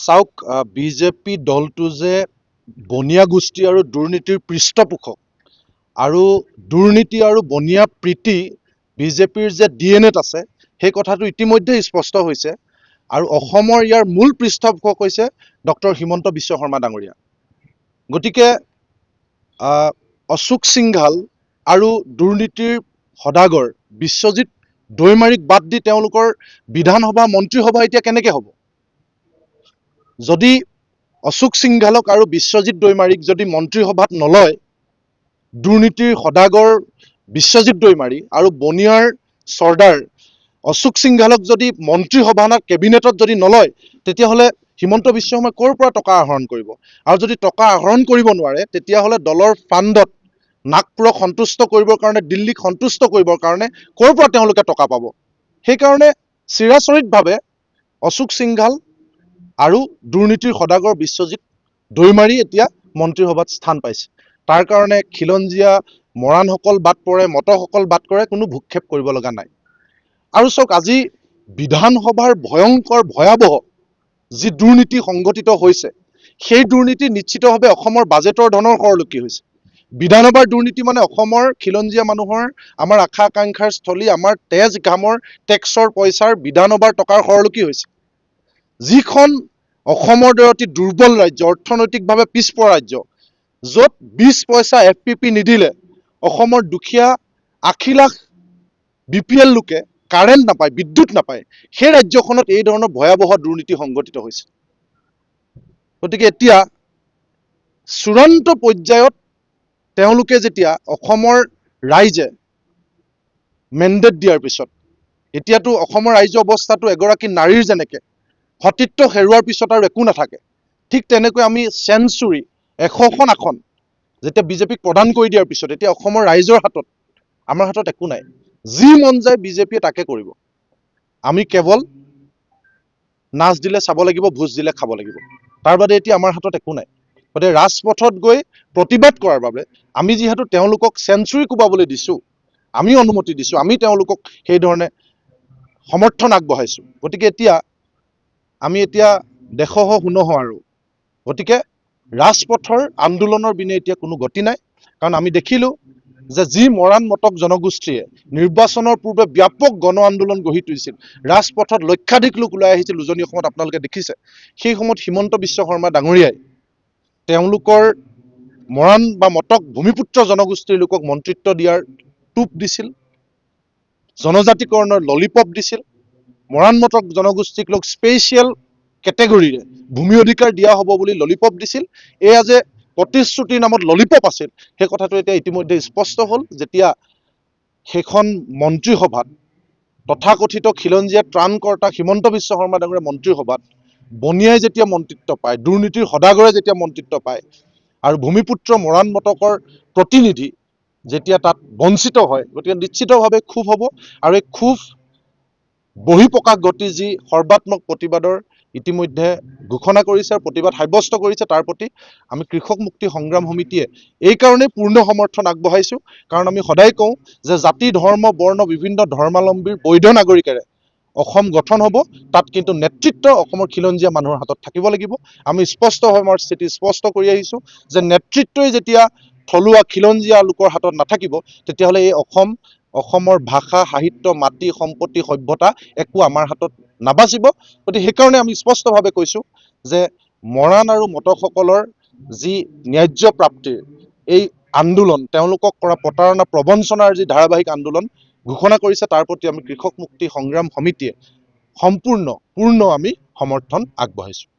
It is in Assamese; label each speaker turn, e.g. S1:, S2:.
S1: চাওক বিজেপি দলটো যে বনিয়া গোষ্ঠী আৰু দুৰ্নীতিৰ পৃষ্ঠপোষক আৰু দুৰ্নীতি আৰু বনিয়া প্ৰীতি বিজেপিৰ যে ডিএনএত আছে সেই কথাটো ইতিমধ্যে স্পষ্ট হৈছে আৰু অসমৰ ইয়াৰ মূল পৃষ্ঠপোষক হৈছে ডক্টৰ হিমন্ত বিশ্ব শৰ্মা ডাঙৰীয়া। গতিকে অশোক সিংঘাল আৰু দুৰ্নীতিৰ সদাগৰ বিশ্বজিৎ দৈমাৰীক বাদ দি তেওঁলোকৰ বিধানসভা মন্ত্ৰীসভা এতিয়া কেনেকে হ'ব? যদি অশোক সিংঘালক আৰু বিশ্বজিৎ দৈমাৰীক যদি মন্ত্ৰীসভাত নলয়, দুৰ্নীতিৰ সদাগৰ বিশ্বজিৎ দৈমাৰী আৰু বনিয়াৰ চৰ্দাৰ অশোক সিংঘালক যদি মন্ত্ৰীসভা কেবিনেটত যদি নলয়, তেতিয়াহ'লে হিমন্ত বিশ্ব শৰ্মাই ক'ৰ পৰা টকা আহৰণ কৰিব? আৰু যদি টকা আহৰণ কৰিব নোৱাৰে, তেতিয়াহ'লে দলৰ ফাণ্ডত নাগপুৰক সন্তুষ্ট কৰিবৰ কাৰণে, দিল্লীক সন্তুষ্ট কৰিবৰ কাৰণে ক'ৰ পৰা তেওঁলোকে টকা পাব? সেইকাৰণে চিৰাচৰিতভাৱে অশোক সিংঘাল আৰু দুৰ্নীতিৰ সদাগৰ বিশ্বজিৎ দৈমাৰী এতিয়া মন্ত্ৰীসভাত স্থান পাইছে। তাৰ কাৰণে খিলঞ্জীয়া মৰাণসকল বাদ পৰে, মটকসকল বাদ কৰে, কোনো ভূক্ষেপ কৰিব লগা নাই। আৰু চাওক, আজি বিধানসভাৰ ভয়াৱহ যি দুৰ্নীতি সংঘটিত হৈছে, সেই দুৰ্নীতি নিশ্চিতভাৱে অসমৰ বাজেটৰ ধনৰ সৰলকি হৈছে। বিধানসভাৰ দুৰ্নীতি মানে অসমৰ খিলঞ্জীয়া মানুহৰ, আমাৰ আশা আকাংক্ষাৰ স্থলী, আমাৰ তেজ ঘামৰ টেক্সৰ পইচাৰ বিধানসভাৰ টকাৰ সৰলকি হৈছে। যিখন অসমৰ দৰে অতি দুৰ্বল ৰাজ্য, অৰ্থনৈতিকভাৱে পিছপৰা ৰাজ্য, য'ত 20 পইচা FPP নিদিলে অসমৰ দুখীয়া 80 লাখ BPL লোকে কাৰেণ্ট নাপায়, বিদ্যুৎ নাপায়, সেই ৰাজ্যখনত এই ধৰণৰ ভয়াৱহ দুৰ্নীতি সংঘটিত হৈছে। গতিকে এতিয়া চূড়ান্ত পৰ্যায়ত তেওঁলোকে যেতিয়া অসমৰ ৰাইজে মেণ্ডেট দিয়াৰ পিছত, এতিয়াতো অসমৰ ৰাইজৰ অৱস্থাটো এগৰাকী নাৰীৰ যেনেকে সতীত্ব হেৰুৱাৰ পিছত আৰু একো নাথাকে, ঠিক তেনেকৈ আমি চেঞ্চুৰী 100খন আসন যেতিয়া বিজেপিক প্ৰদান কৰি দিয়াৰ পিছত এতিয়া অসমৰ ৰাইজৰ হাতত, আমাৰ হাতত একো নাই। যি মন যায় বিজেপিয়ে তাকে কৰিব। আমি কেৱল নাচ দিলে চাব লাগিব, ভোজ দিলে খাব লাগিব, তাৰ বাদে এতিয়া আমাৰ হাতত একো নাই। গতিকে ৰাজপথত গৈ প্ৰতিবাদ কৰাৰ বাবে আমি যিহেতু তেওঁলোকক চেঞ্চুৰী কোবাবলৈ দিছোঁ, আমি অনুমতি দিছোঁ, আমি তেওঁলোকক সেইধৰণে সমৰ্থন আগবঢ়াইছোঁ। গতিকে আমি এতিয়া দেশহ শুনহ আৰু। গতিকে ৰাজপথৰ আন্দোলনৰ বিনে এতিয়া কোনো গতি নাই। কাৰণ আমি দেখিলোঁ যে যি মৰাণ মটক জনগোষ্ঠীয়ে নিৰ্বাচনৰ পূৰ্বে ব্যাপক গণ আন্দোলন গঢ়ি তুলিছিল, ৰাজপথত লক্ষাধিক লোক ওলাই আহিছিল উজনি অসমত, আপোনালোকে দেখিছে। সেই সময়ত হিমন্ত বিশ্ব শৰ্মা ডাঙৰীয়াই তেওঁলোকৰ মৰাণ বা মটক ভূমিপুত্ৰ জনগোষ্ঠীৰ লোকক মন্ত্ৰিত্ব দিয়াৰ টোপ দিছিল, জনজাতিকৰণৰ ললিপপ দিছিল, মৰাণ মটক জনগোষ্ঠীক লোক স্পেচিয়েল কেটেগৰীৰে ভূমি অধিকাৰ দিয়া হ'ব বুলি ললিপপ দিছিল। এয়া যে প্ৰতিশ্ৰুতিৰ নামত ললিপপ আছিল, সেই কথাটো এতিয়া ইতিমধ্যে স্পষ্ট হ'ল, যেতিয়া সেইখন মন্ত্ৰীসভাত তথাকথিত খিলঞ্জীয়া ত্ৰাণকৰ্তা হিমন্ত বিশ্ব শৰ্মা ডাঙৰীয়া মন্ত্ৰীসভাত বনিয়াই যেতিয়া মন্ত্ৰিত্ব পায়, দুৰ্নীতিৰ সদাগৰে যেতিয়া মন্ত্ৰিত্ব পায়, আৰু ভূমিপুত্ৰ মৰাণ মটকৰ প্ৰতিনিধি যেতিয়া তাত বঞ্চিত হয়, গতিকে নিশ্চিতভাৱে ক্ষোভ হ'ব। আৰু এই ক্ষোভ বহিঃপ্ৰকাশ ঘটি যি সৰ্বাত্মক প্ৰতিবাদৰ ইতিমধ্যে ঘোষণা কৰিছে আৰু প্ৰতিবাদ সাব্যস্ত কৰিছে, তাৰ প্ৰতি আমি কৃষক মুক্তি সংগ্ৰাম সমিতিয়ে এইকাৰণেই পূৰ্ণ সমৰ্থন আগবঢ়াইছোঁ। কাৰণ আমি সদায় কওঁ যে জাতি, ধৰ্ম, বৰ্ণ, বিভিন্ন ধৰ্মাৱলম্বীৰ বৈধ নাগৰিকেৰে অসম গঠন হ'ব, তাত কিন্তু নেতৃত্ব অসমৰ খিলঞ্জীয়া মানুহৰ হাতত থাকিব লাগিব। আমি স্পষ্টভাৱে আমাৰ স্থিতি স্পষ্ট কৰি আহিছোঁ যে নেতৃত্বই যেতিয়া থলুৱা খিলঞ্জীয়া লোকৰ হাতত নাথাকিব, তেতিয়াহ'লে এই অসমৰ ভাষা, সাহিত্য, মাটি, সম্পত্তি, সভ্যতা একো আমাৰ হাতত নাবাচিব। গতিকে সেইকাৰণে আমি স্পষ্টভাৱে কৈছোঁ যে মৰাণ আৰু মটকসকলৰ যি ন্যায্য প্ৰাপ্তিৰ এই আন্দোলন, তেওঁলোকক কৰা প্ৰতাৰণা, প্ৰবঞ্চনাৰ যি ধাৰাবাহিক আন্দোলন ঘোষণা কৰিছে, তাৰ প্ৰতি আমি কৃষক মুক্তি সংগ্ৰাম সমিতিয়ে পূৰ্ণ আমি সমৰ্থন আগবঢ়াইছোঁ।